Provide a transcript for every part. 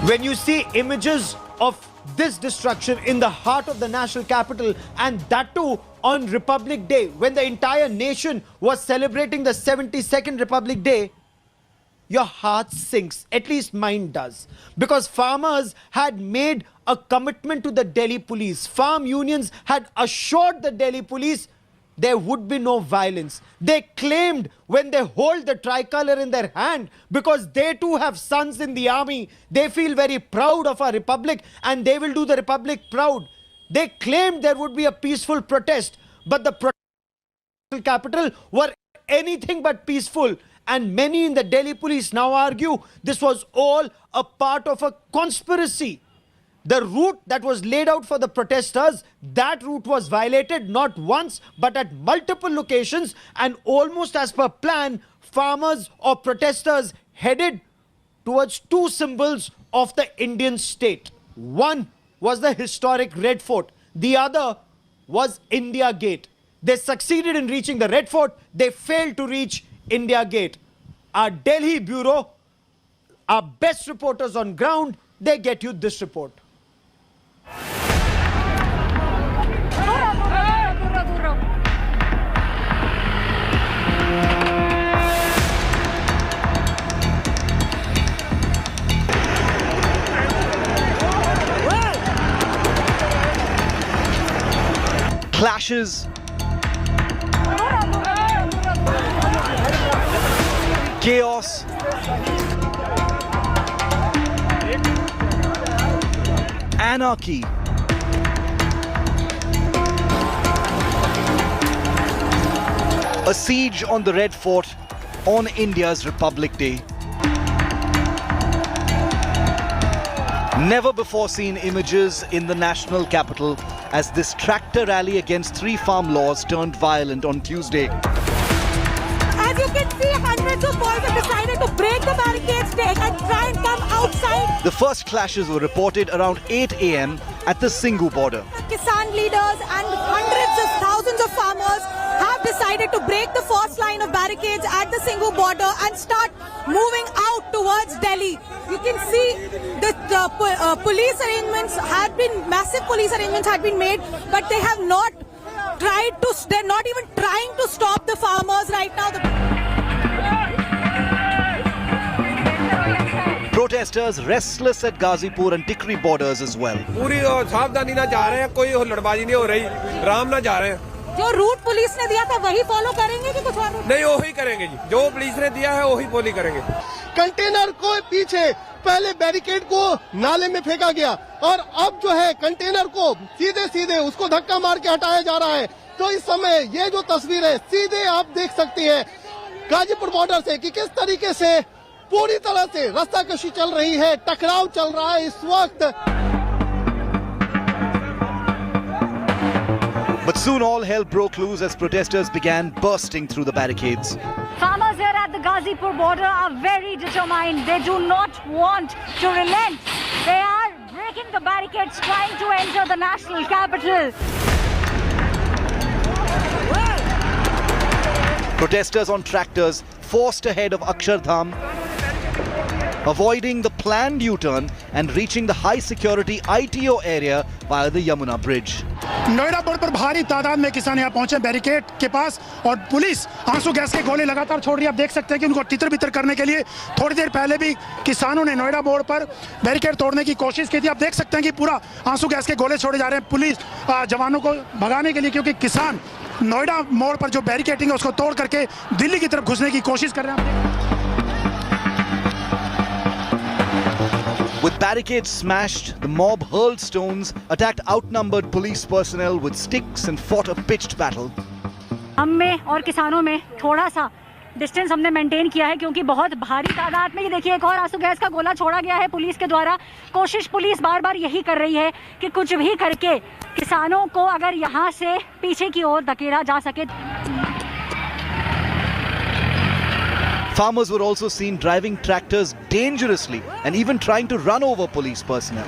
When you see images of this destruction in the heart of the national capital, and that too on Republic Day, when the entire nation was celebrating the 72nd Republic Day, your heart sinks, at least mine does. Because farmers had made a commitment to the Delhi police. Farm unions had assured the Delhi police there would be no violence. They claimed when they hold the tricolor in their hand, because they too have sons in the army, they feel very proud of our republic and they will do the republic proud. They claimed there would be a peaceful protest, but the protest capital were anything but peaceful. And many in the Delhi police now argue this was all a part of a conspiracy. The route that was laid out for the protesters, that route was violated not once but at multiple locations, and almost as per plan, farmers or protesters headed towards two symbols of the Indian state. One was the historic Red Fort, the other was India Gate. They succeeded in reaching the Red Fort, they failed to reach India Gate. Our Delhi bureau, our best reporters on ground, they get you this report. Clashes, chaos, anarchy, a siege on the Red Fort on India's Republic Day. Never before seen images in the national capital as this tractor rally against three farm laws turned violent on Tuesday. As you can see, hundreds of boys have decided to break the barricades and try and come outside. The first clashes were reported around 8 a.m. at the Singhu border. Kisan leaders and hundreds of thousands of farmers have decided to break the first line of barricades at the Singhu border and start moving out towards Delhi. You can see the police arrangements had been, massive police arrangements had been made, but they have not tried to, they're not even trying to stop the farmers right now. Protesters restless at Ghazipur and Tikri borders as well. पूरी सावधानी ना जा रहे हैं, कोई लड़बाजी नहीं हो रही, राम ना जा रहे हैं. जो रूट पुलिस ने दिया था वही फॉलो करेंगे कि कुछ और? नहीं, वही करेंगे जी, जो पुलिस ने दिया है वही फॉलो करेंगे. कंटेनर को पीछे पहले बैरिकेड को नाले में फेंका गया और अब जो है कंटेनर को सीधे सीधे उसको धक्का मार के हटाया जा रहा है. तो इस समय ये जो तस्वीर है सीधे आप देख सकते हैं गाजीपुर बॉर्डर से कि किस तरीके से पूरी तरह से रास्ताकशी चल रही है, टकराव चल रहा है इस वक्त. But soon all hell broke loose as protesters began bursting through the barricades. Farmers here at the Ghazipur border are very determined. They do not want to relent. They are breaking the barricades, trying to enter the national capital. Protesters on tractors forced ahead of Akshardham, avoiding the planned U-turn and reaching the high-security ITO area via the Yamuna Bridge. Noida board पर भारी तादाद में किसान यहाँ पहुंचे barricade के पास और police आंसू गैस के गोले लगातार छोड़ रही है. आप देख सकते हैं कि उनको तितर-बितर करने के लिए थोड़ी देर पहले भी किसानों ने नोएडा बोर्ड पर बैरिकेड तोड़ने की कोशिश की थी. आप देख सकते हैं कि पूरा आंसू गैस के गोले छोड़े जा रहे हैं पुलिस जवानों को भगाने के लिए, क्योंकि किसान नोएडा मोड़ पर जो बैरिकेडिंग है उसको तोड़ करके दिल्ली की तरफ घुसने की कोशिश कर रहे हैं. With barricades smashed, the mob hurled stones, attacked outnumbered police personnel with sticks and fought a pitched battle. हम में और किसानों में थोड़ा सा डिस्टेंस हमने मेंटेन किया है, क्योंकि बहुत भारी तादाद में, ये देखिए एक और आंसू गैस का गोला छोड़ा गया है पुलिस के द्वारा. कोशिश पुलिस बार बार यही कर रही है कि कुछ भी करके किसानों को अगर यहाँ से पीछे की ओर धकेला जा सके. Farmers were also seen driving tractors dangerously and even trying to run over police personnel.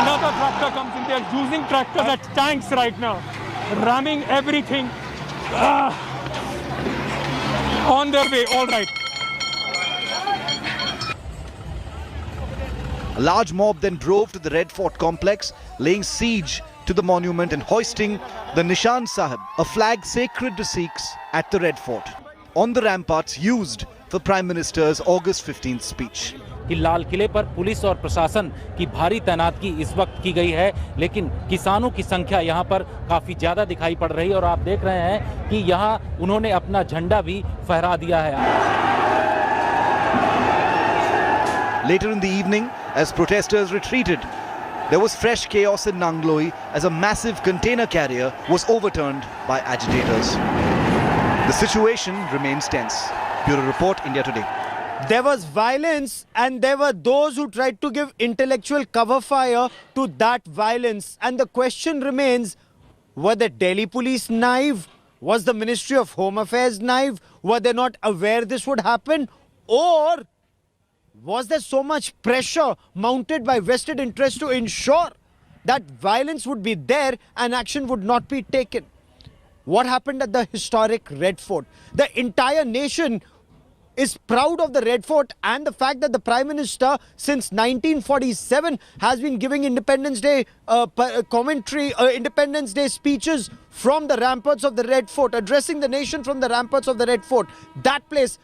Another tractor comes in, they are using tractors as tanks right now, ramming everything on their way. All right. A large mob then drove to the Red Fort complex, laying siege to the monument and hoisting the Nishan Sahib, a flag sacred to Sikhs, at the Red Fort, on the ramparts used for Prime Minister's August 15th speech. कि लाल किले पर police और प्रशासन की भारी तैनाती इस वक्त की गई है, लेकिन किसानों की संख्या यहां पर काफी ज्यादा दिखाई पड़ रही है और आप देख रहे हैं कि यहां उन्होंने अपना झंडा भी फहरा दिया है. Later in the evening, as protesters retreated, there was fresh chaos in Nangloi as a massive container carrier was overturned by agitators. The situation remains tense. Bureau Report, India Today. There was violence and there were those who tried to give intellectual cover fire to that violence. And the question remains, were the Delhi police naive? Was the Ministry of Home Affairs naive? Were they not aware this would happen? Or was there so much pressure mounted by vested interests to ensure that violence would be there and action would not be taken? What happened at the historic Red Fort? The entire nation is proud of the Red Fort and the fact that the Prime Minister since 1947 has been giving Independence Day commentary, Independence Day speeches from the ramparts of the Red Fort, addressing the nation from the ramparts of the Red Fort. That place,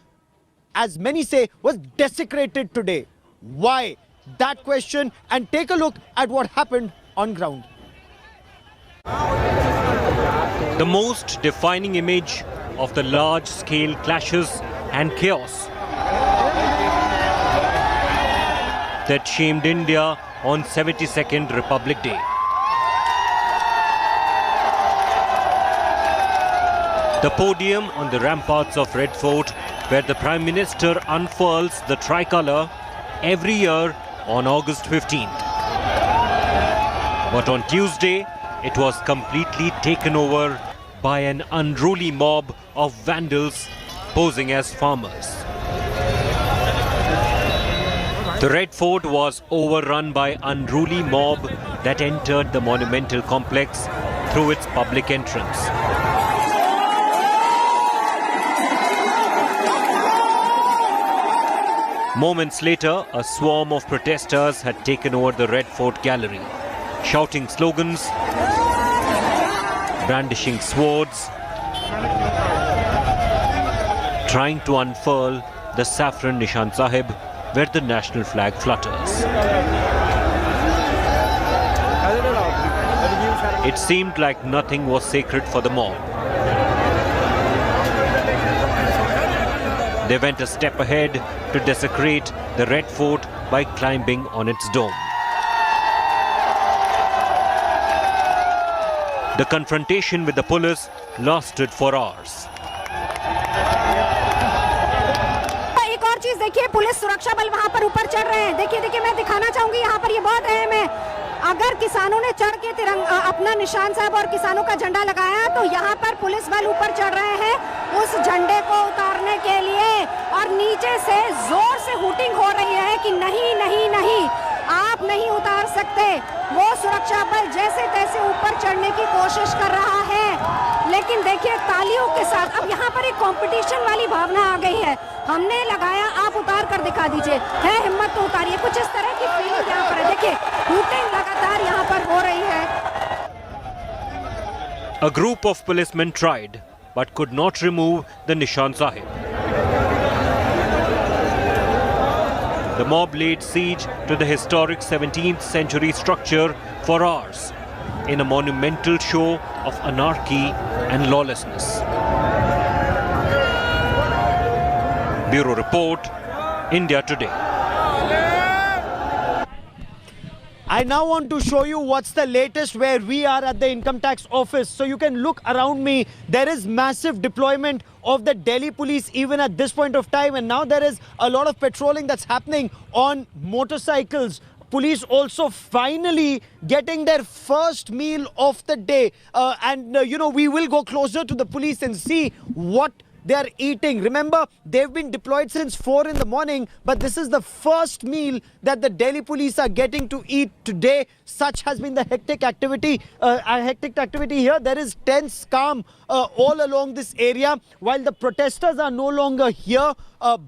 as many say, was desecrated today. Why? That question, and take a look at what happened on ground. The most defining image of the large-scale clashes and chaos that shamed India on 72nd Republic Day. The podium on the ramparts of Red Fort, where the Prime Minister unfurls the tricolour every year on August 15th. But on Tuesday, it was completely taken over by an unruly mob of vandals posing as farmers. The Red Fort was overrun by unruly mob that entered the monumental complex through its public entrance. Moments later, a swarm of protesters had taken over the Red Fort gallery, shouting slogans, brandishing swords, trying to unfurl the saffron Nishan Sahib where the national flag flutters. It seemed like nothing was sacred for the mob. They went a step ahead to desecrate the Red Fort by climbing on its dome. The confrontation with the police lasted for hours. एक और चीज देखिए, police सुरक्षा बल वहां पर ऊपर चढ़ रहे हैं. देखिए मैं दिखाना चाहूंगी, यहाँ पर ये बहुत अहम है. अगर किसानों ने चढ़ के तिरंगा अपना निशान साहब और किसानों का झंडा लगाया, तो यहाँ पर पुलिस बल ऊपर चढ़ रहे हैं उस झंडे को उतारने के लिए, और नीचे से जोर से हूटिंग हो रही है कि नहीं नहीं नहीं, आप नहीं उतार सकते. वो सुरक्षा बल जैसे तैसे ऊपर चढ़ने की कोशिश कर रहा है, लेकिन देखिए तालियों के साथ अब यहाँ पर एक कंपटीशन वाली भावना आ गई है. हमने लगाया, आप उतार कर दिखा दीजिए, है हिम्मत तो उतारिए. कुछ इस तरह की फीलिंग यहाँ पर है. देखिए हूटिंग लगातार यहाँ पर हो रही है. A group of policemen tried, but could not remove the Nishan Sahib. The mob laid siege to the historic 17th century structure for hours in a monumental show of anarchy and lawlessness. Bureau Report, India Today. I now want to show you what's the latest where we are at the income tax office. So you can look around me. There is massive deployment of the Delhi police even at this point of time. And now there is a lot of patrolling that's happening on motorcycles. Police also finally getting their first meal of the day. We will go closer to the police and see what they are eating. Remember, they've been deployed since 4 in the morning, but this is the first meal that the Delhi police are getting to eat today. Such has been the hectic activity here. There is tense calm all along this area, while the protesters are no longer here,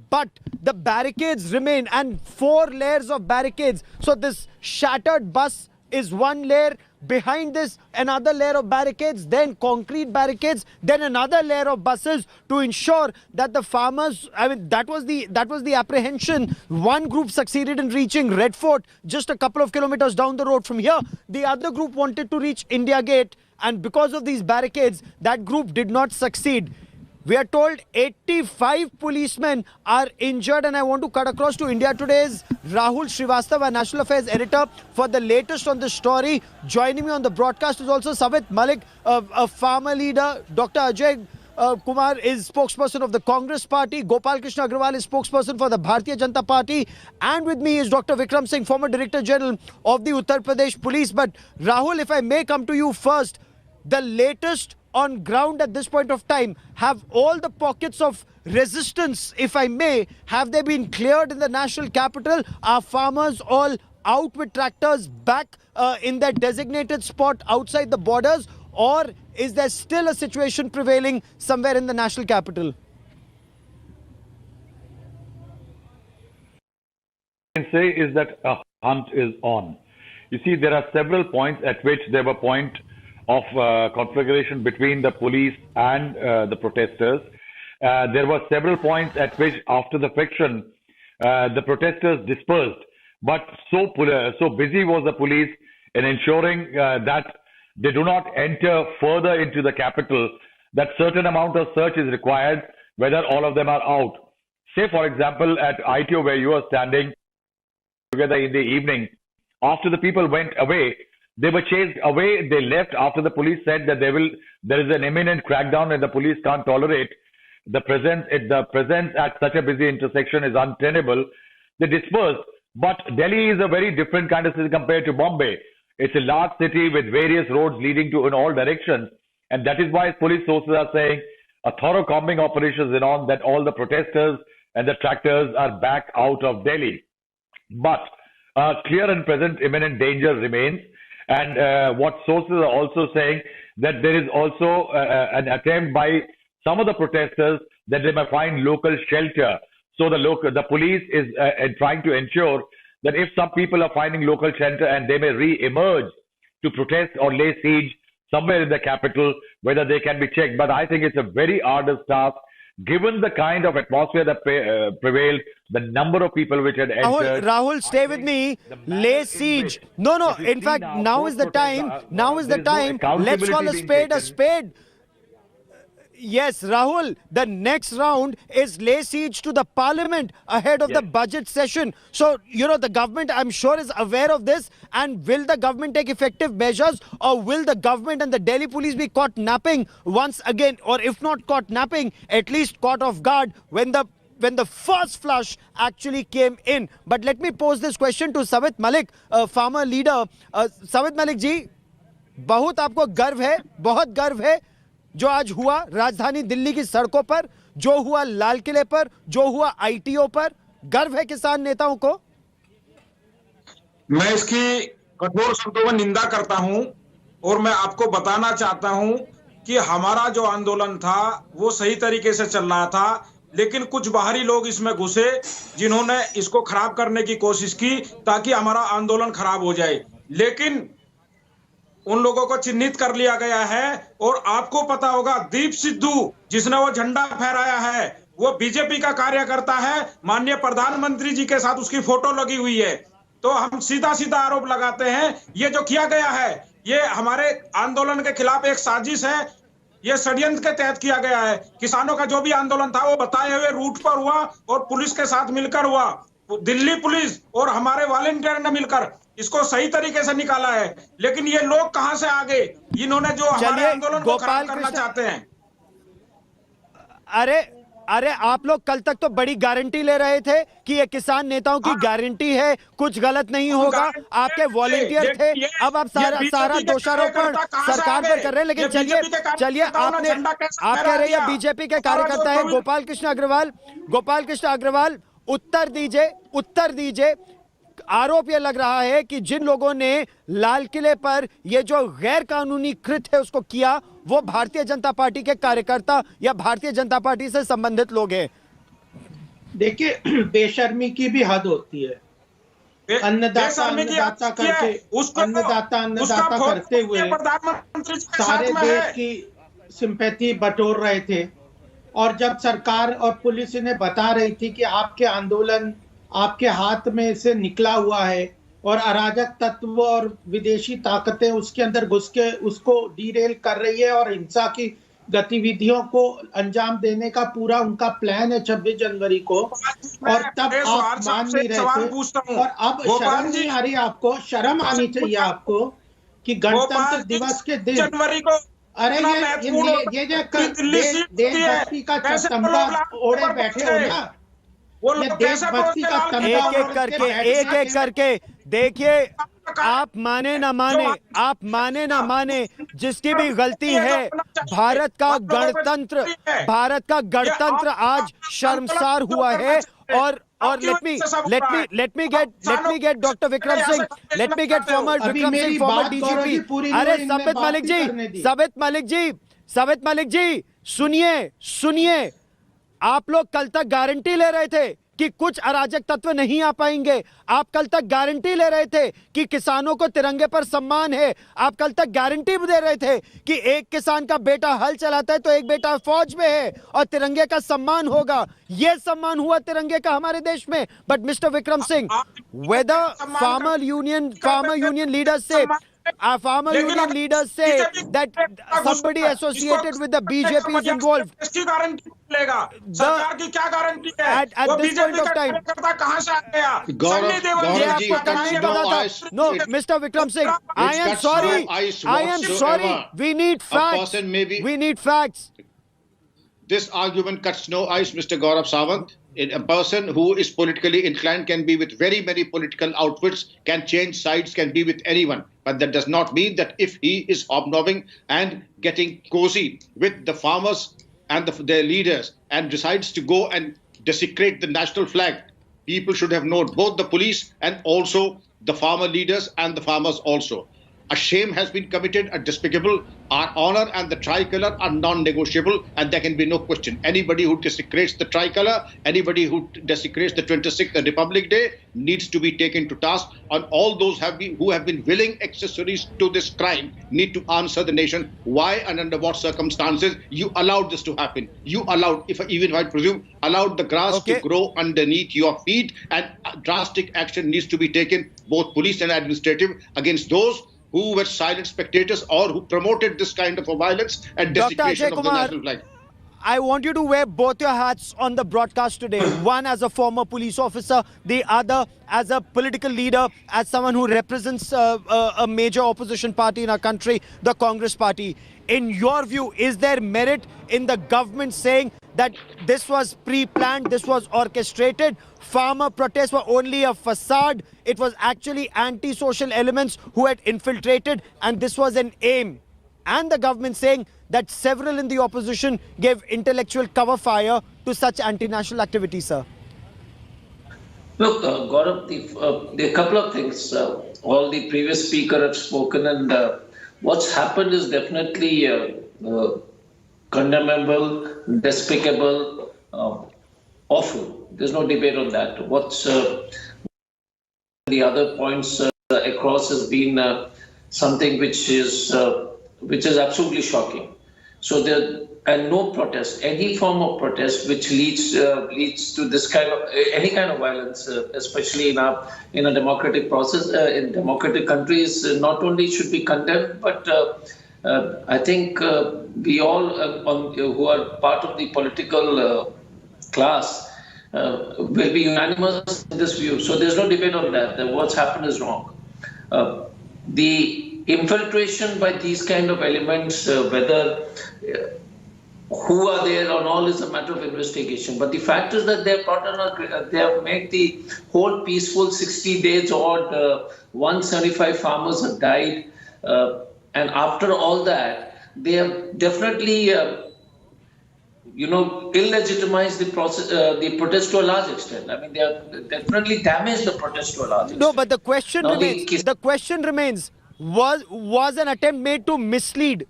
but the barricades remain, and 4 layers of barricades. So this shattered bus is one layer. Behind this, another layer of barricades, then concrete barricades, then another layer of buses to ensure that the farmers, that was the apprehension. One group succeeded in reaching Red Fort, just a couple of kilometers down the road from here. The other group wanted to reach India Gate, and because of these barricades, that group did not succeed. We are told 85 policemen are injured, and I want to cut across to India Today's Rahul Srivastava, National Affairs Editor, for the latest on this story. Joining me on the broadcast is also Savit Malik, a farmer leader. Dr. Ajay Kumar is spokesperson of the Congress Party. Gopal Krishna Agrawal is spokesperson for the Bharatiya Janata Party. And with me is Dr. Vikram Singh, former Director General of the Uttar Pradesh Police. But Rahul, if I may come to you first, the latest on ground at this point of time, have all the pockets of resistance, if I may, have they been cleared in the national capital? Are farmers all out with tractors back in their designated spot outside the borders, or is there still a situation prevailing somewhere in the national capital? Can say is that a hunt is on. You see, there are several points at which there were point of conflagration between the police and the protesters. There were several points at which, after the friction, the protesters dispersed. But so busy was the police in ensuring that they do not enter further into the capital, that certain amount of search is required, whether all of them are out. Say, for example, at ITO, where you are standing together in the evening, after the people went away, they were chased away. They left after the police said that there is an imminent crackdown and the police can't tolerate the presence. The presence at such a busy intersection is untenable. They dispersed. But Delhi is a very different kind of city compared to Bombay. It's a large city with various roads leading to in all directions, and that is why police sources are saying a thorough combing operation is on, that all the protesters and the tractors are back out of Delhi. But clear and present imminent danger remains. And what sources are also saying that there is also an attempt by some of the protesters that they may find local shelter. So the police is trying to ensure that if some people are finding local shelter and they may re-emerge to protest or lay siege somewhere in the capital, whether they can be checked. But I think it's a very arduous task, given the kind of atmosphere that prevailed, the number of people which had entered. Rahul, stay with me. Lay siege. No. In fact, now is the time. Now is the time. Let's call a spade a spade. Yes, Rahul, the next round is lay siege to the parliament ahead of the budget session. So, the government, I'm sure, is aware of this. And will the government take effective measures, or will the government and the Delhi police be caught napping once again? Or if not caught napping, at least caught off guard when the first flush actually came in. But let me pose this question to Savit Malik, farmer leader. Savit Malik ji, बहुत आपको गर्व है, बहुत गर्व है जो आज हुआ राजधानी दिल्ली की सड़कों पर, जो हुआ लाल किले पर, जो हुआ आईटीओ पर, गर्व है किसान नेताओं को? मैं इसकी कठोर शब्दों में निंदा करता हूं, और मैं आपको बताना चाहता हूं कि हमारा जो आंदोलन था वो सही तरीके से चल रहा था, लेकिन कुछ बाहरी लोग इसमें घुसे जिन्होंने इसको खराब करने की कोशिश की ताकि हमारा आंदोलन खराब हो जाए। लेकिन उन लोगों को चिन्हित कर लिया गया है, और आपको पता होगा दीप सिद्धू जिसने वो झंडा फहराया है वो बीजेपी का कार्यकर्ता है, माननीय प्रधानमंत्री जी के साथ उसकी फोटो लगी हुई है। तो हम सीधा सीधा आरोप लगाते हैं, ये जो किया गया है ये हमारे आंदोलन के खिलाफ एक साजिश है, ये षड्यंत्र के तहत किया गया है। किसानों का जो भी आंदोलन था वो बताए हुए रूट पर हुआ और पुलिस के साथ मिलकर हुआ। दिल्ली पुलिस और हमारे वॉलंटियर ने मिलकर इसको सही तरीके से निकाला है, लेकिन ये लोग कहां से आ गए इन्होंने जो हमारे आंदोलन को खराब करना चाहते हैं? अरे आप लोग कल तक तो बड़ी गारंटी ले रहे थे कि ये किसान नेताओं की गारंटी है, कुछ गलत नहीं होगा, आपके वॉलेंटियर थे। अब आप सारा दोषारोपण सरकार पर कर रहे हैं। लेकिन चलिए आप कह रहे हैं बीजेपी के कार्यकर्ता है गोपाल कृष्ण अग्रवाल, उत्तर दीजिए। आरोप यह लग रहा है कि जिन लोगों ने लाल किले पर यह जो गैर कानूनी कृत्य है उसको किया, वो भारतीय जनता पार्टी के कार्यकर्ता या भारतीय जनता पार्टी से संबंधित लोग हैं। देखिए, बेशर्मी की भी हद होती है। अन्नदाता करते हुए सारे देश की सिंपैथी बटोर रहे थे, और जब सरकार और पुलिस इन्हें बता रही थी कि आपके आंदोलन आपके हाथ में से निकला हुआ है और अराजक तत्व और विदेशी ताकतें उसके अंदर घुस के उसको डीरेल कर रही है और हिंसा की गतिविधियों को अंजाम देने का पूरा उनका प्लान है 26 जनवरी को, और तब आप मान नहीं रहे थे। और अब शर्म नहीं आ रही आपको? शर्म आनी चाहिए आपको कि गणतंत्र दिवस के दिन जनवरी को, अरे ये जो देशभक्ति का तमगा ओढ़े बैठे हो ना, देशभक्ति का एक एक करके देखिए, आप माने ना माने जिसकी भी गलती है, भारत का गणतंत्र आज शर्मसार हुआ है। और let me get Dr. Vikram Singh, let me get former Vikram Singh, former DGP। अरे सबित मलिक जी सुनिए, आप लोग कल तक गारंटी ले रहे थे कि कुछ अराजक तत्व नहीं आ पाएंगे। आप कल तक गारंटी ले रहे थे कि किसानों को तिरंगे पर सम्मान है। आप कल तक गारंटी दे रहे थे कि एक किसान का बेटा हल चलाता है तो एक बेटा फौज में है और तिरंगे का सम्मान होगा। यह सम्मान हुआ तिरंगे का हमारे देश में। But mister Vikram Singh, whether farmer union leaders say that somebody associated with the BJP is involved, सरकार की क्या गारंटी है? at this point of time, कहां से आ गया? No, Mr. Vikram Singh, I am sorry. We need facts. This argument cuts no ice, Mr. Gaurav Sawant. A person who is politically inclined can be with very many political outfits, can change sides, can be with anyone. But that does not mean that if he is hobnobbing and getting cozy with the farmers and their leaders and decides to go and desecrate the national flag, people should have known, both the police and also the farmer leaders and the farmers also. A shame has been committed, a despicable. Our honor and the tricolor are non-negotiable, and there can be no question. Anybody who desecrates the tricolor, anybody who desecrates the 26th Republic Day needs to be taken to task. And all those who have been willing accessories to this crime need to answer the nation why and under what circumstances you allowed this to happen. You allowed, even if I presume, allowed the grass to grow underneath your feet, and drastic action needs to be taken, both police and administrative, against those who were silent spectators or who promoted this kind of a violence and desecration of the national flag. I want you to wear both your hats on the broadcast today. One as a former police officer, the other as a political leader, as someone who represents a major opposition party in our country, the Congress Party. In your view, is there merit in the government saying that this was pre-planned, this was orchestrated, farmer protests were only a facade, it was actually anti-social elements who had infiltrated and this was an aim? And the government saying that several in the opposition gave intellectual cover fire to such anti-national activities, sir? Look, Gaurav, the couple of things. All the previous speaker have spoken, and what's happened is definitely condemnable, despicable, awful. There's no debate on that. What's the other points across has been something which is absolutely shocking. So there and no protest, any form of protest which leads to this kind of any kind of violence, especially in a democratic process, in democratic countries, not only should be condemned, but I think we all who are part of the political class will be unanimous in this view. So there's no debate on that. What's happened is wrong. The infiltration by these kind of elements, whether who are there and all is a matter of investigation. But the fact is that they have made the whole peaceful 60 days odd. 175 farmers have died, and after all that, they have definitely, illegitimized the process, the protest to a large extent. I mean, they have definitely damaged the protest to a large extent. No, but the question Now, remains. The question remains: was an attempt made to mislead?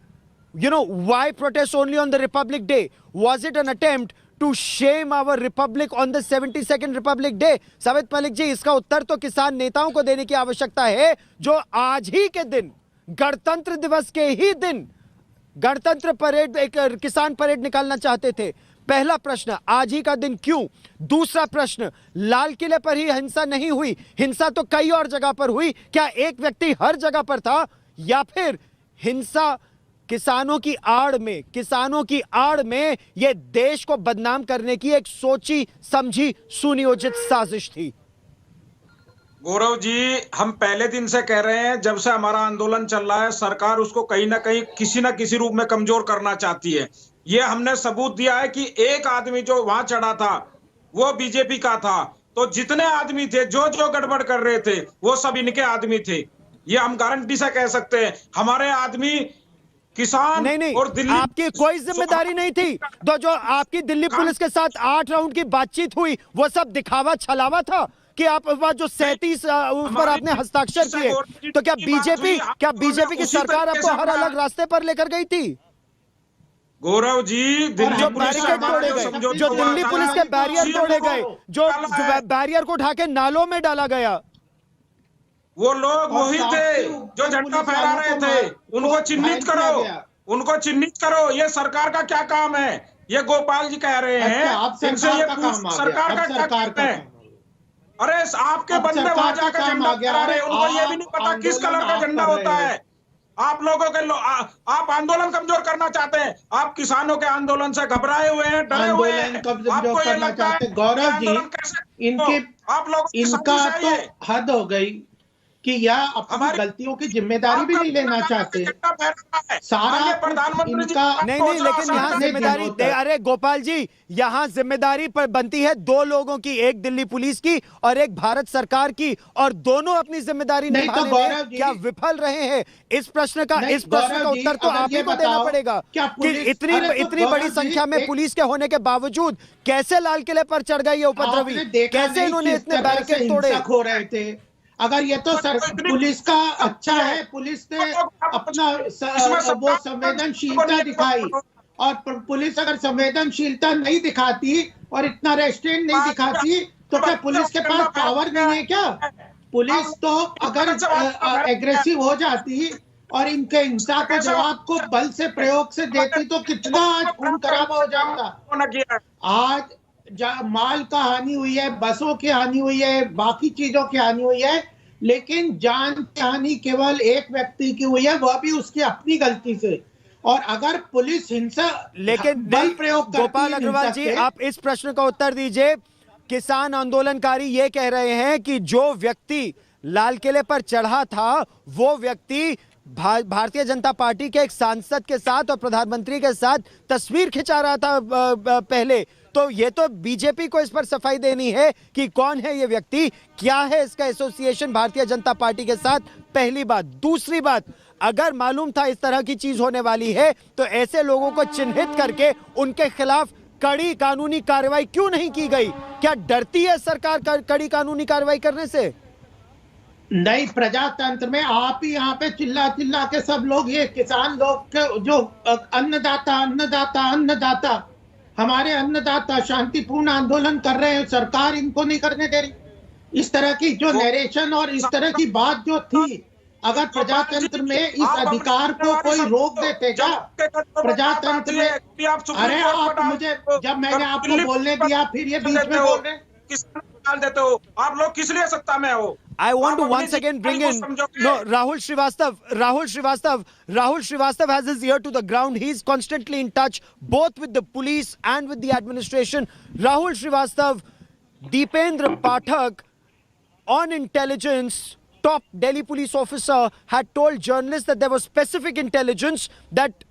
Why protest only on the Republic Day? Was it an attempt to shame our Republic on the 72nd Republic Day? साबित मलिक जी, इसका उत्तर तो किसान नेताओं को देने की आवश्यकता है, जो आज ही के दिन, गणतंत्र दिवस के ही दिन, गणतंत्र परेड, एक किसान परेड निकालना चाहते थे। पहला प्रश्न, आज ही का दिन क्यों? दूसरा प्रश्न, लाल किले पर ही हिंसा नहीं हुई, हिंसा तो कई और जगह पर हुई। क्या एक व्यक्ति हर जगह पर था, या फिर हिंसा किसानों की आड़ में यह देश को बदनाम करने की एक सोची समझी सुनियोजित साजिश थी? गौरव जी, हम पहले दिन से कह रहे हैं, जब से हमारा आंदोलन चल रहा है, सरकार उसको कहीं ना कहीं किसी ना किसी रूप में कमजोर करना चाहती है। ये हमने सबूत दिया है कि एक आदमी जो वहां चढ़ा था वो बीजेपी का था, तो जितने आदमी थे जो गड़बड़ कर रहे थे वो सब इनके आदमी थे। ये हम गारंटी से कह सकते हैं। हमारे आदमी किसान नहीं, और दिल्ली, आपकी कोई जिम्मेदारी नहीं थी। तो जो आपकी दिल्ली पुलिस के साथ 8 राउंड की बातचीत हुई, वो सब दिखावा छलावा था कि आप जो 37 उस पर आपने हस्ताक्षर किए? तो क्या बीजेपी की सरकार आपको हर अलग रास्ते पर लेकर गई थी? गौरव जी, जो बैरिकेड तोड़े गए, जो दिल्ली पुलिस के बैरियर तोड़े गए, जो बैरियर को उठा के नालों में डाला गया, वो लोग वही थे जो झंडा फहरा रहे थे। उनको चिन्हित करो। ये सरकार का क्या काम है? ये गोपाल जी कह रहे हैं, इनसे ये सरकार का क्या काम है? अरे आपके बंदे वहां जाकर झंडा फहरा रहे हैं, उनको ये भी नहीं पता किस कलर का झंडा होता है। आप लोगों के आप आंदोलन कमजोर करना चाहते हैं। आप किसानों के आंदोलन से घबराए हुए हैं, डरे हुए हैं। आपको ये लगता है गौरव जी, इनका तो हद हो गई कि यह अपनी गलतियों की जिम्मेदारी भी नहीं लेना चाहते। सारा प्रधानमंत्री इनका नहीं, लेकिन यहाँ जिम्मेदारी, अरे गोपाल जी, यहाँ जिम्मेदारी पर बनती है 2 लोगों की, एक दिल्ली पुलिस की और एक भारत सरकार की, और दोनों अपनी जिम्मेदारी निभाने में क्या विफल रहे हैं? इस प्रश्न का उत्तर तो आप ही को देना पड़ेगा कि इतनी बड़ी संख्या में पुलिस के होने के बावजूद कैसे लाल किले पर चढ़ गए ये उपद्रवी? कैसे इन्होंने इतने बैरिकेड तोड़े? हो रहे थे। अगर ये तो पुलिस का अच्छा है, पुलिस ने अपना वो संवेदनशीलता दिखाई, और पुलिस अगर संवेदनशीलता नहीं दिखाती और इतना रेस्ट्रेंट नहीं दिखाती, तो क्या पुलिस के पास पावर नहीं है क्या? पुलिस तो अगर एग्रेसिव हो जाती और इनके हिंसा के जवाब को बल से प्रयोग से देती, तो कितना आज खून खराब हो जाता। आज माल का हानि हुई है, बसों की हानि हुई है, बाकी चीजों की हानि हुई है, लेकिन जान की हानि केवल एक व्यक्ति की हुई है, वह भी उसकी अपनी गलती से। और अगर पुलिस हिंसा लेकिन बल प्रयोग करती, गोपाल अग्रवाल जी, आप इस प्रश्न का उत्तर दीजिए। किसान आंदोलनकारी ये कह रहे हैं कि जो व्यक्ति लाल किले पर चढ़ा था, वो व्यक्ति भारतीय जनता पार्टी के एक सांसद के साथ और प्रधानमंत्री के साथ तस्वीर खिंचा रहा था पहले। तो ये तो बीजेपी को इस पर सफाई देनी है कि कौन है ये व्यक्ति, क्या है इसका एसोसिएशन भारतीय जनता पार्टी के साथ, पहली बात। दूसरी बात, अगर मालूम था इस तरह की चीज होने वाली है, तो ऐसे लोगों को चिन्हित करके उनके खिलाफ कड़ी कानूनी कार्रवाई क्यों नहीं की गई? क्या डरती है सरकार कड़ी कानूनी कार्रवाई करने से? नहीं, प्रजातंत्र में आप ही यहाँ पे चिल्ला के सब लोग, ये किसान लोग जो अन्नदाता हमारे अन्नदाता शांतिपूर्ण आंदोलन कर रहे हैं, सरकार इनको नहीं करने दे रही। इस तरह की जो नरेशन और इस तरह की बात जो थी, अगर प्रजातंत्र में इस अधिकार को कोई रोक देते क्या? प्रजातंत्र में, अरे आप मुझे, जब मैंने आपको बोलने दिया, फिर ये बीच में बोल रहे डाल देते हो। आप लोग किस लिए सत्ता में हो? I want to once again bring in Rahul Srivastava has his ear to the ground. He's constantly in touch both with the police and with the administration. Rahul Srivastava, Deependra Pathak on intelligence, top Delhi police officer, had told journalists that there was specific intelligence that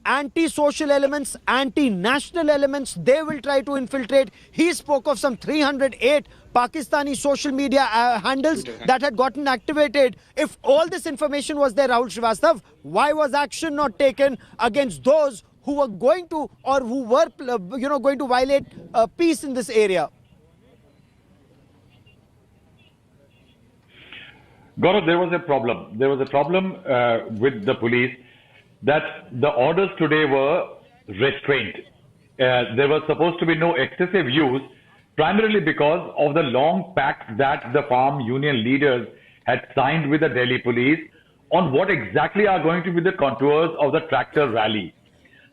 anti-social elements, anti-national elements, they will try to infiltrate. He spoke of some 308 Pakistani social media handles that had gotten activated. If all this information was there, Rahul Srivastava, why was action not taken against those who were going to, or who were, going to violate peace in this area? Gaurav, there was a problem. There was a problem with the police that the orders today were restraint. There was supposed to be no excessive use, primarily because of the long pact that the farm union leaders had signed with the Delhi police on what exactly are going to be the contours of the tractor rally.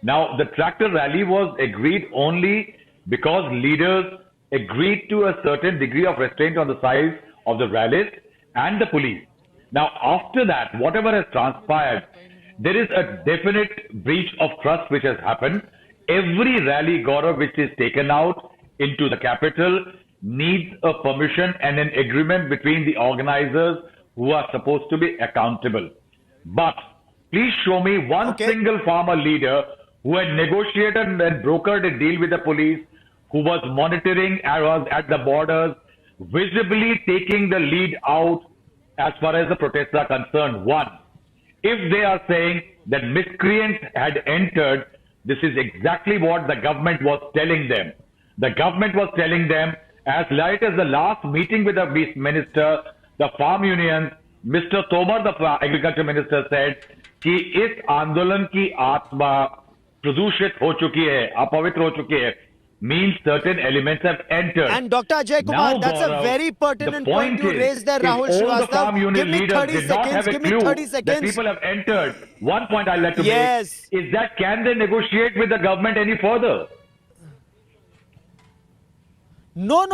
Now, the tractor rally was agreed only because leaders agreed to a certain degree of restraint on the side of the rallies and the police. Now, after that, whatever has transpired, there is a definite breach of trust which has happened. Every rally, Gaurav, which is taken out into the capital needs a permission and an agreement between the organizers who are supposed to be accountable. But please show me one single farmer leader who had negotiated and brokered a deal with the police, who was monitoring arrows at the borders, visibly taking the lead out as far as the protests are concerned. One, if they are saying that miscreants had entered, this is exactly what the government was telling them. The government was telling them, as late as the last meeting with the minister, the farm unions, Mr. Tomar, the agriculture minister, said कि इस आंदोलन की आत्मा प्रदूषित हो चुकी है, अपवित्र हो चुकी है. Means certain elements have entered. And Dr. Ajay Kumar, now, that's Gaurav, a very pertinent the point you raised there, Rahul Srivastava. Give me 30 seconds. Give me 30 that seconds. people have entered. One point I'd like to Yes. make is that can they negotiate with the government any further? No.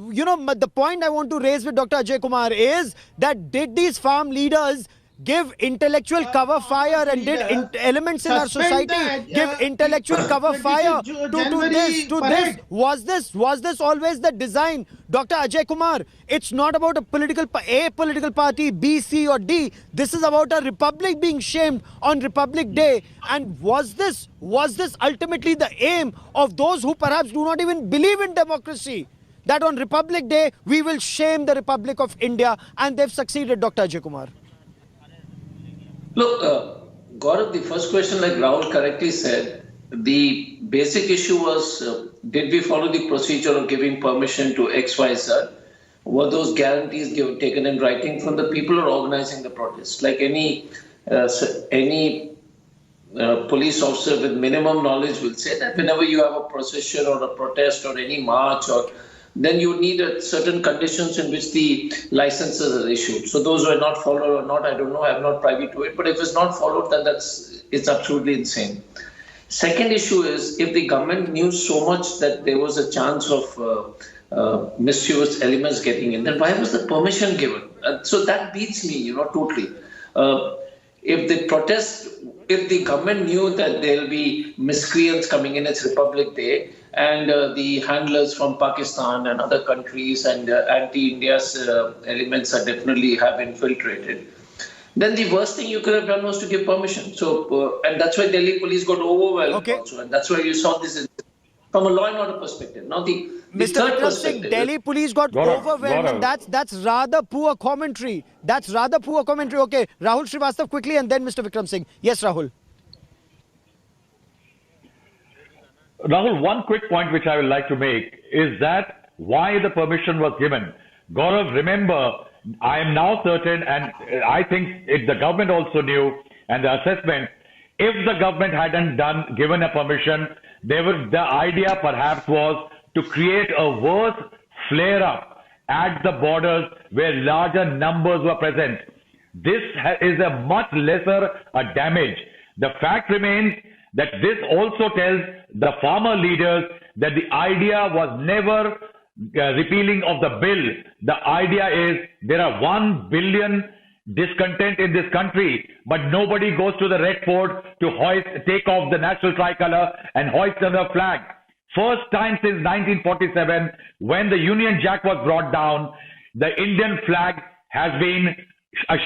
The point I want to raise with Dr. Ajay Kumar is that did these farm leaders give intellectual cover fire and did elements in our society give intellectual cover fire to this? Was this always the design? Dr. Ajay Kumar, it's not about a political party, B, C or D. This is about a republic being shamed on Republic Day. And was this ultimately the aim of those who perhaps do not even believe in democracy? That on Republic Day, we will shame the Republic of India, and they've succeeded, Dr. Ajay Kumar. Look, Gaurav, the first question, like Rahul correctly said, the basic issue was, did we follow the procedure of giving permission to XYZ? Were those guarantees taken in writing from the people or organizing the protest? Like any police officer with minimum knowledge will say that whenever you have a procession or a protest or any march, then you need certain conditions in which the licenses are issued. So those were not followed or not, I don't know, I'm not privy to it. But if it's not followed, then it's absolutely insane. Second issue is, if the government knew so much that there was a chance of mischievous elements getting in, then why was the permission given? So that beats me, totally. If the government knew that there'll be miscreants coming in, it's Republic Day, and the handlers from Pakistan and other countries and anti-India's elements are definitely have infiltrated, then the worst thing you could have done was to give permission. So, and that's why Delhi police got overwhelmed also, and that's why you saw this from a law and order perspective. Now, the Mr. third Vikram perspective, Singh, Delhi police got overwhelmed, and that's rather poor commentary. That's rather poor commentary. Okay, Rahul Srivastava quickly, and then Mr. Vikram Singh. Yes, Rahul. Rahul, one quick point which I would like to make is that why the permission was given. Gaurav, remember, I am now certain, and I think the government also knew, and the assessment, if the government hadn't given a permission, the idea perhaps was to create a worse flare-up at the borders where larger numbers were present. This is a much lesser damage. The fact remains that this also tells the farmer leaders that the idea was never repealing of the bill. The idea is there are 1 billion discontent in this country, but nobody goes to the Red Fort to take off the national tricolor and hoist another flag. First time since 1947, when the Union Jack was brought down, the Indian flag has been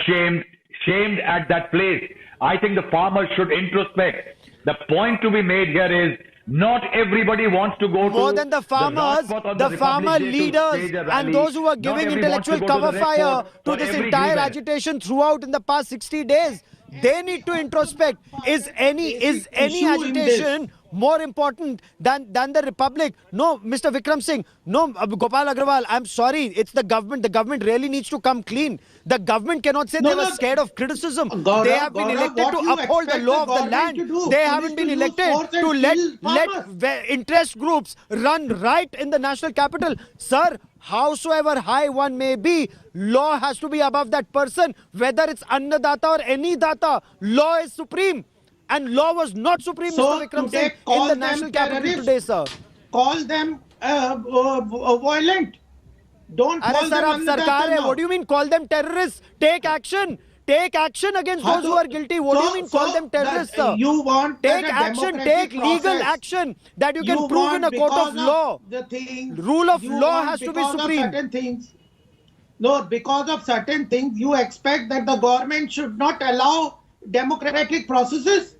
shamed at that place. I think the farmers should introspect. The point to be made here is not everybody wants to go more to than the farmers, Rajpath on the Republic farmer Day to leaders stage a rally. and those who are Not giving everybody wants to intellectual go to the cover Red fire Fort to for this every entire grievance. agitation throughout in the past 60 days. They need to introspect. Is any agitation more important than the Republic? No, Mr. Vikram Singh. No, Gopal Agrawal. I'm sorry. It's the government. The government really needs to come clean. The government cannot say they were scared of criticism. Gaurav, They have been elected to uphold the law of the land. They haven't been elected to let interest groups run right in the national capital. Sir, howsoever high one may be, law has to be above that person. Whether it's Annadata or any data, law is supreme. And law was not supreme, So Mr. Vikram today Singh, in the call national them capital terrorists. today, sir. Call them violent. Don't Arre call sir, them aap sarkar hai. now. What do you mean call them terrorists? Take action. Take action against those who are guilty. What do you mean call them terrorists, sir? You want Take a action, democratic take legal process. action that you can You prove in a want court of because law. the things, Rule of you law want has to be because of supreme. certain things. No, because of certain things, you expect that the government should not allow democratic processes.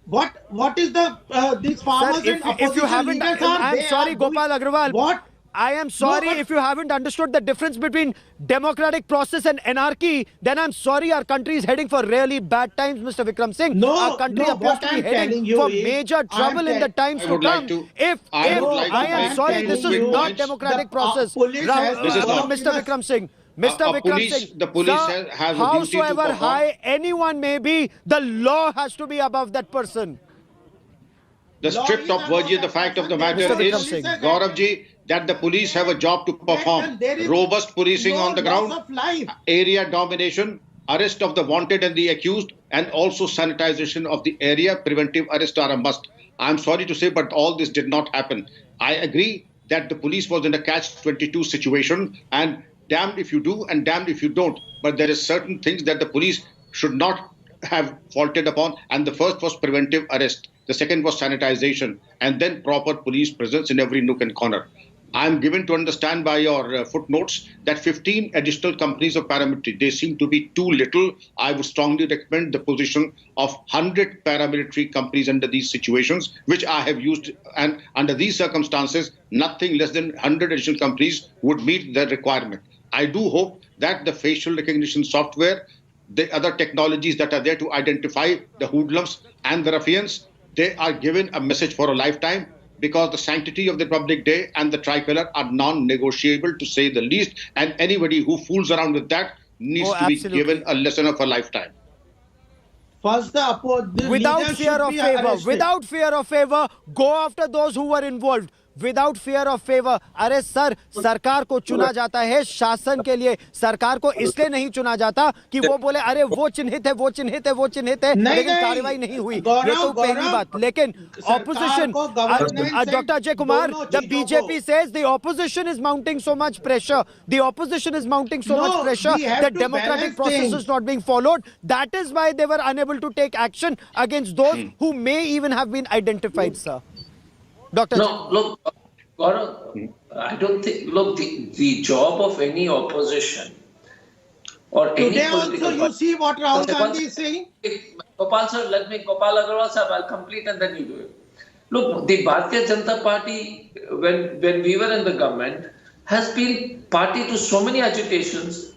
What is the these farmers Sir, and opposition if you haven't, leaders are? I'm They sorry, are doing- Gopal Agrawal. What? I am sorry but- if you haven't understood the difference between democratic process and anarchy. Then I'm sorry, our country is heading for really bad times, Mr. Vikram Singh. No, our country no, appears what to be I'm heading telling you for is- major trouble in the times I to would like come. to- If I would like to I am make sorry, two this is quick not points. democratic The, process. police has This is not. Mr. Vikram Singh. Mr. A Vikram police- Singh, the police sir, has a duty to howsoever perform. high anyone may be, the law has to be above that person. The strict of virtue, the fact of the matter Mr. Vikram is, Singh. Gauravji, that the police have a job to perform. There is Robust policing no on the loss ground, of life. area domination, arrest of the wanted and the accused, and also sanitization of the area. Preventive arrests are a must. I'm sorry to say, but all this did not happen. I agree that the police was in a catch-22 situation, and damned if you do and damned if you don't. But there is certain things that the police should not have faulted upon, and the first was preventive arrest. The second was sanitization, and then proper police presence in every nook and corner. I'm given to understand by your footnotes that 15 additional companies of paramilitary, they seem to be too little. I would strongly recommend the position of 100 paramilitary companies under these situations, which I have used. And under these circumstances, nothing less than 100 additional companies would meet the requirement. I do hope that the facial recognition software, the other technologies that are there to identify the hoodlums and the ruffians, they are given a message for a lifetime, because the sanctity of the Republic Day and the tricolor are non-negotiable, to say the least, and anybody who fools around with that needs to be absolutely. given a lesson of a lifetime. First, the Without leaders fear should of be favor, arrested. without fear of favor, go after those who were involved. Without fear of favor. अरे sir, सरकार को चुना जाता है शासन के लिए. सरकार को इसलिए नहीं चुना जाता कि वो बोले अरे वो चिन्हित है, वो चिन्हित है, वो चिन्हित है, लेकिन कार्रवाई नहीं हुई. ये तो पहली बात. लेकिन opposition, Dr. Ajay Kumar, the BJP says the opposition is mounting so much pressure. The opposition is mounting so much pressure that democratic process is not being followed. That is why they were unable to take action against those who may even have been identified, sir. Dr. No, look, Gaurav, I don't think, look, the job of any opposition or any Today political also you see what Rahul Gandhi is saying? Gopal sir, Gopal Agrawal sir, I'll complete and then you do it. Look, the Bharatiya Janata Party, when we were in the government, has been party to so many agitations,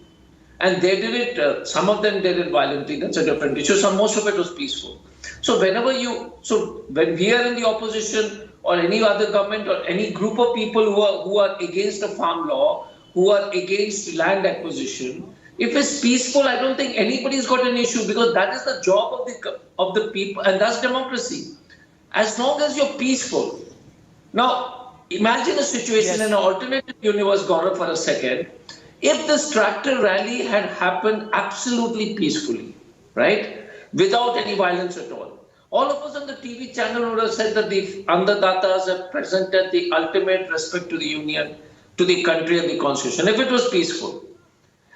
and they did it, some of them did it violently, that's a different issue, most of it was peaceful. So when we are in the opposition, or any other government or any group of people who are against the farm law, who are against land acquisition, if it's peaceful, I don't think anybody's got an issue, because that is the job of the people, and that's democracy. As long as you're peaceful. Now, imagine a situation in an alternative universe, Gaurav, for a second. If this tractor rally had happened absolutely peacefully, right, without any violence at all of us on the TV channel would have said that the Annadatas have presented the ultimate respect to the union, to the country and the constitution, if it was peaceful.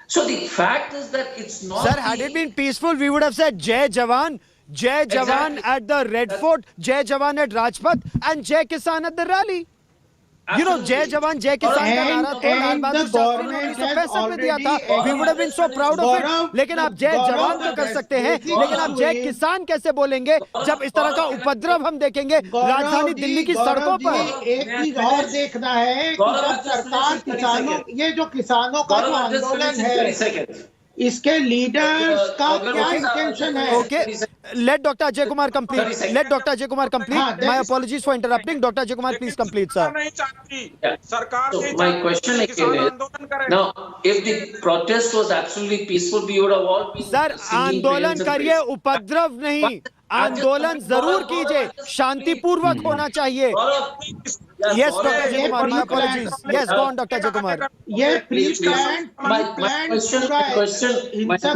So the fact is that it's not... Sir, had it been peaceful, we would have said Jai Jawan Exactly. at the Red Fort, Jai Jawan at Rajpath, and Jai Kisan at the rally. You know, जय जवान जय किसान का नारा तो लाल बहादुर शास्त्री ने 1965 में दिया था. We would have been so proud of it. लेकिन आप जय जवान तो कर सकते हैं, लेकिन आप जय किसान कैसे बोलेंगे जब इस तरह का उपद्रव हम देखेंगे राजधानी दिल्ली की सड़कों पर? एक चीज और देखना है कि जब सरकार किसानों, ये जो किसानों का जो आंदोलन है, इसके लीडर्स का क्या इंटेंशन है? Okay, let Dr. Ajay Kumar complete. Let Dr. Ajay Kumar complete. My apologies for interrupting. Dr. Ajay Kumar, please complete, sir. So my question again is, now, if the protest was absolutely peaceful, we would have all been Sir, singing आंदोलन praises of करिए, peace. उपद्रव नहीं. आंदोलन जरूर कीजिए, शांतिपूर्वक होना चाहिए. Yes, Dr. Ajay Kumar, my apologies. Yes, go on, Dr. Ajay Kumar. ये प्री प्लान हिंसक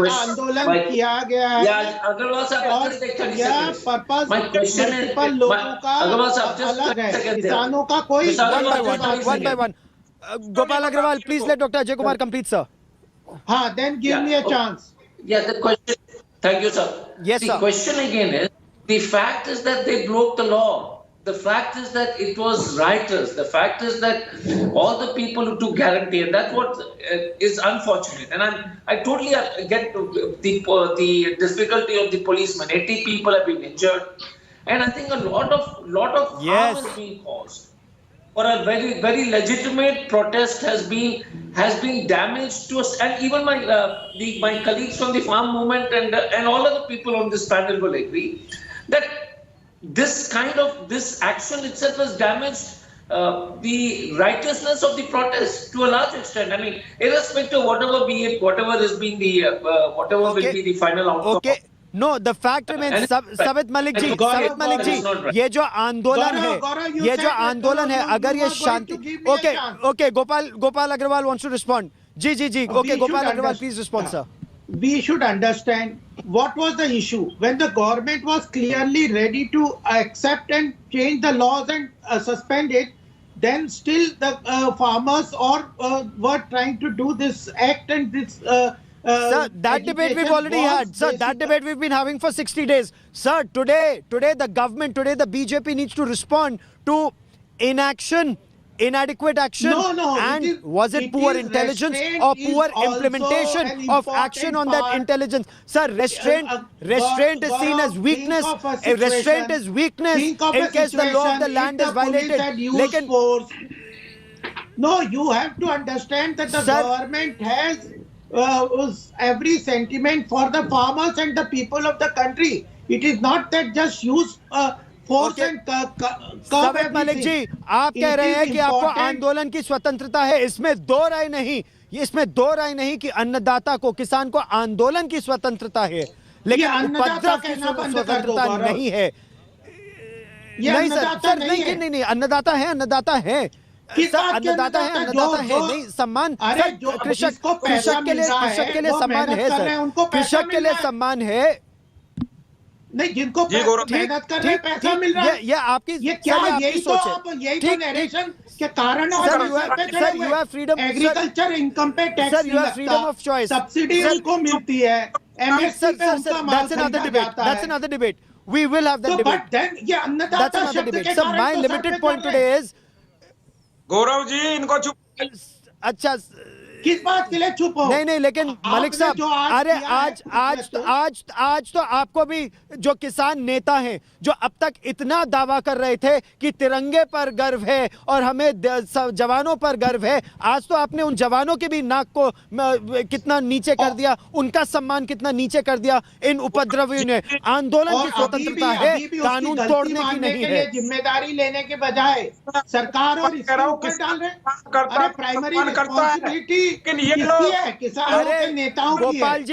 आंदोलन किया गया है और यह पर्पस मल्टीपल लोगों का अलग है, किसानों का कोई. One by one. Gopal Agrawal, please let Dr. Ajay Kumar complete, sir. हाँ, then give me a chance. Yeah, the question. Thank you, sir. Yes, the sir. question again is, the fact is that they broke the law. The fact is that it was rioters. The fact is that all the people who took guarantee, and that's what is unfortunate. And I totally get the difficulty of the policemen. 80 people have been injured, and I think a lot of harm is being caused. For a very, very legitimate protest has been damaged to us, and even my colleagues from the farm movement and all other people on this panel will agree that this action itself has damaged the righteousness of the protest to a large extent. I mean, irrespective of whatever will be the final outcome. Okay. No, the fact remains, Savit Malik ji, ये जो आंदोलन है, अगर ये शांति, okay, Gopal Agrawal wants to respond. Ji, okay, Gopal Agrawal, please respond, sir. We should understand what was the issue when the government was clearly ready to accept and change the laws and suspend it. Then still the farmers were trying to do this act and this. Sir, that debate we've already had. Sir, that debate we've been having for 60 days. Sir, today the government, the BJP needs to respond to inaction, inadequate action. And was it poor intelligence or poor implementation of action on that intelligence? Sir, restraint is seen as weakness. Restraint is weakness in case the law of the land is violated. No, you have to understand that the government has every sentiment for the farmers and the people of the country. It is not that just use force and curb everything. Malik ji, आप कह रहे हैं कि आपको आंदोलन की स्वतंत्रता है, इसमें दो राय नहीं कि अन्नदाता को, किसान को आंदोलन की स्वतंत्रता है, लेकिन उपद्रव की स्वतंत्रता नहीं है. नहीं सर, नहीं, अन्नदाता है, नहीं, सम्मान कृषक के लिए सम्मान है सर, कृषक के लिए सम्मान है. नहीं, जिनको मेहनत कर रहे हैं पैसा मिल रहा है, ये आपकी सोच है. यही तो नरेशन के कारण sir, you have freedom, agriculture income पे tax, sir, you have freedom of choice, subsidy उनको मिलती है, एमएसपी पे उनका माल खरीदा जाता है. That's another debate. We will have that debate. But then ये अन्नदाता शब्द के sir, my limited point today is, Gaurav ji, इनको चुप. अच्छा, किस बात के लिए चुप हो? नहीं, लेकिन मलिक साहब, अरे आज तो आपको भी जो किसान नेता हैं, जो अब तक इतना दावा कर रहे थे कि तिरंगे पर गर्व है और हमें जवानों पर गर्व है, आज तो आपने उन जवानों के भी नाक को कितना नीचे कर दिया, उनका सम्मान कितना नीचे कर दिया इन उपद्रवियों ने. आंदोलन की स्वतंत्रता है, कानून तोड़ने की नहीं है. जिम्मेदारी लेने के बजाय सरकार और इसके ऊपर डाल रहे. अरे प्राइमरी रिस्पांसिबिलिटी गोपाल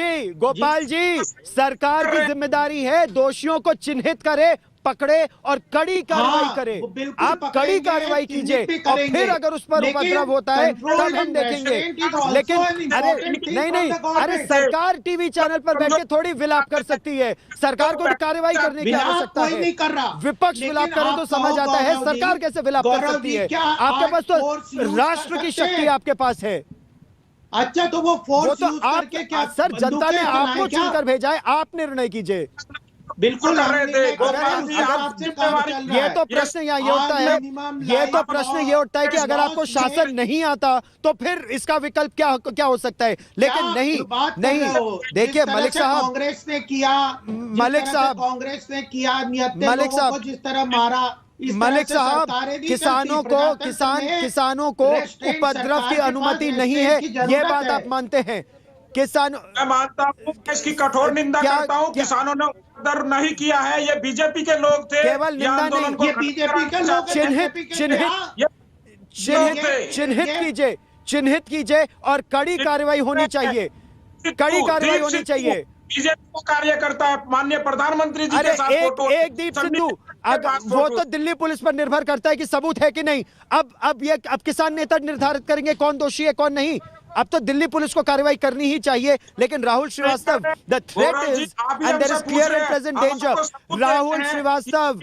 जी, सरकार की जिम्मेदारी है दोषियों को चिन्हित करे, पकड़े और कड़ी कार्रवाई करे. आप कड़ी कार्रवाई कीजिए और फिर अगर उस पर उपद्रव होता है तब हम देखेंगे. लेकिन अरे सरकार टीवी चैनल पर बैठ के थोड़ी विलाप कर सकती है. सरकार को कार्रवाई करने की आवश्यकता है. विपक्ष विलाप करे तो समझ आता है, सरकार कैसे विलाप कर सकती है. आपके पास तो राष्ट्र की शक्ति आपके पास है. अच्छा, तो वो फोर्स यूज करके क्या सर, जनता ने आपको चुनकर भेजा है, आप निर्णय कीजिए. बिल्कुल कर रहे थे गोपाल जी, आपसे काम चल रहा ये है। तो प्रश्न यहाँ ये उठता है, ये तो प्रश्न ये उठता है कि अगर आपको शासन नहीं आता तो फिर इसका विकल्प क्या हो सकता है, लेकिन नहीं देखिए मलिक साहब, कांग्रेस ने किया, मलिक साहब, कांग्रेस ने किया, मलिक साहब, जिस तरह मारा, मलिक साहब, किसानों को उपद्रव की अनुमति नहीं है, ये बात आप मानते हैं? किसानों, मैं मानता हूँ, इसकी कठोर निंदा करता हूँ। किसानों ने उपद्रव नहीं किया है, ये बीजेपी के लोग थे। केवल निंदा नहीं, ये बीजेपी के लोग चिन्हित कीजिए और कड़ी कार्रवाई होनी चाहिए, कड़ी कार्रवाई होनी चाहिए। बीजेपी को कार्य करता है, माननीय प्रधानमंत्री जी अरे के साथ फोटो। एक दीप सिंधु, वो तो दिल्ली पुलिस पर निर्भर करता है कि सबूत है कि नहीं। अब किसान नेता निर्धारित करेंगे कौन दोषी है कौन नहीं। अब तो दिल्ली पुलिस को कार्रवाई करनी ही चाहिए, लेकिन Rahul Shrivastava, the threat is and there is clear and present danger. Rahul Shrivastava,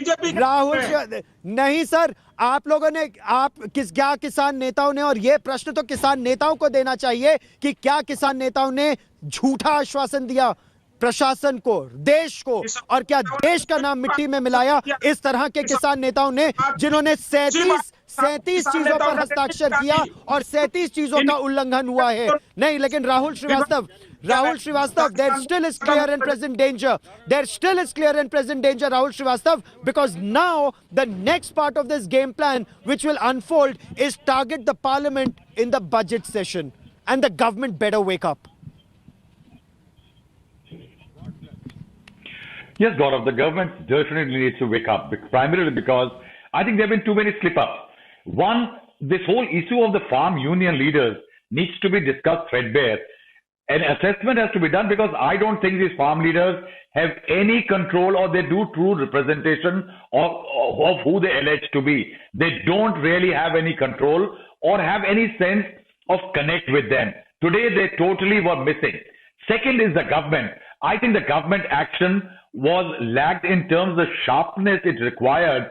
नहीं सर, आप लोगों ने, क्या किसान नेताओं ने, और ये प्रश्न तो किसान नेताओं को देना चाहिए कि क्या किसान नेताओं ने झूठा आश्वासन दिया प्रशासन को, देश को, और क्या देश का नाम मिट्टी में मिलाया इस तरह के किसान नेताओं ने, जिन्होंने 37 चीजों पर हस्ताक्षर किया और 37 चीजों का उल्लंघन हुआ है। नहीं, लेकिन Rahul Srivastava, there still is clear and present danger. There still is clear and present danger, Rahul Srivastava, because now the next part of this game plan which will unfold is target the parliament in the budget session, and the government better wake up. Yes, Gaurav, the government definitely needs to wake up, primarily because I think there have been too many slip-ups. One, this whole issue of the farm union leaders needs to be discussed threadbare. An assessment has to be done, because I don't think these farm leaders have any control, or they do true representation of who they allege to be. They don't really have any control or have any sense of connect with them. Today, they totally were missing. Second is the government. I think the government action was lacked in terms of the sharpness it required.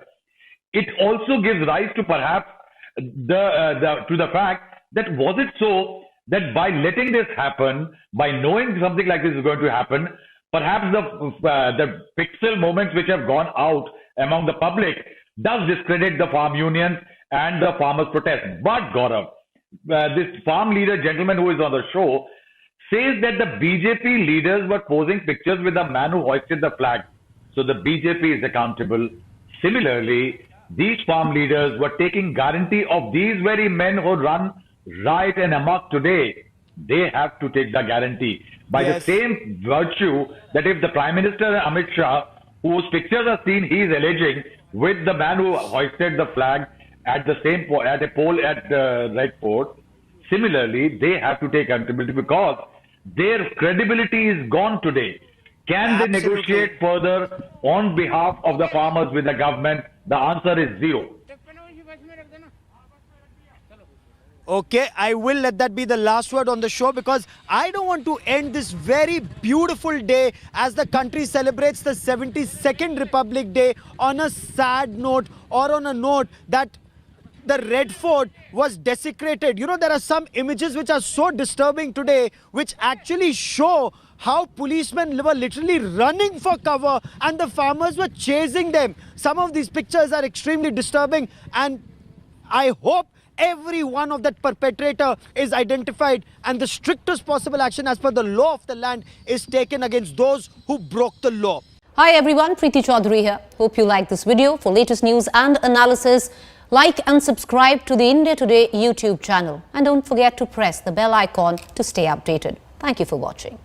It also gives rise to perhaps to the fact that, was it so that by letting this happen, by knowing something like this is going to happen, perhaps the pixel moments which have gone out among the public does discredit the farm unions and the farmers' protest. But Gaurav, this farm leader gentleman who is on the show says that the BJP leaders were posing pictures with the man who hoisted the flag. So the BJP is accountable. Similarly, these farm leaders were taking guarantee of these very men who run riot and amok today. They have to take the guarantee. By the same virtue that if the Prime Minister Amit Shah, whose pictures are seen, he is alleging with the man who hoisted the flag at the same at a poll at Red Fort, similarly, they have to take accountability, because their credibility is gone today. Can they negotiate further on behalf of the farmers with the government? The answer is zero. Okay, I will let that be the last word on the show, because I don't want to end this very beautiful day as the country celebrates the 72nd Republic Day on a sad note, or on a note that the Red Fort was desecrated. You know, there are some images which are so disturbing today, which actually show how policemen were literally running for cover and the farmers were chasing them. Some of these pictures are extremely disturbing, and I hope every one of that perpetrator is identified and the strictest possible action as per the law of the land is taken against those who broke the law. Hi everyone, Preeti Chaudhary here. Hope you like this video. For latest news and analysis, like and subscribe to the India Today YouTube channel. And don't forget to press the bell icon to stay updated. Thank you for watching.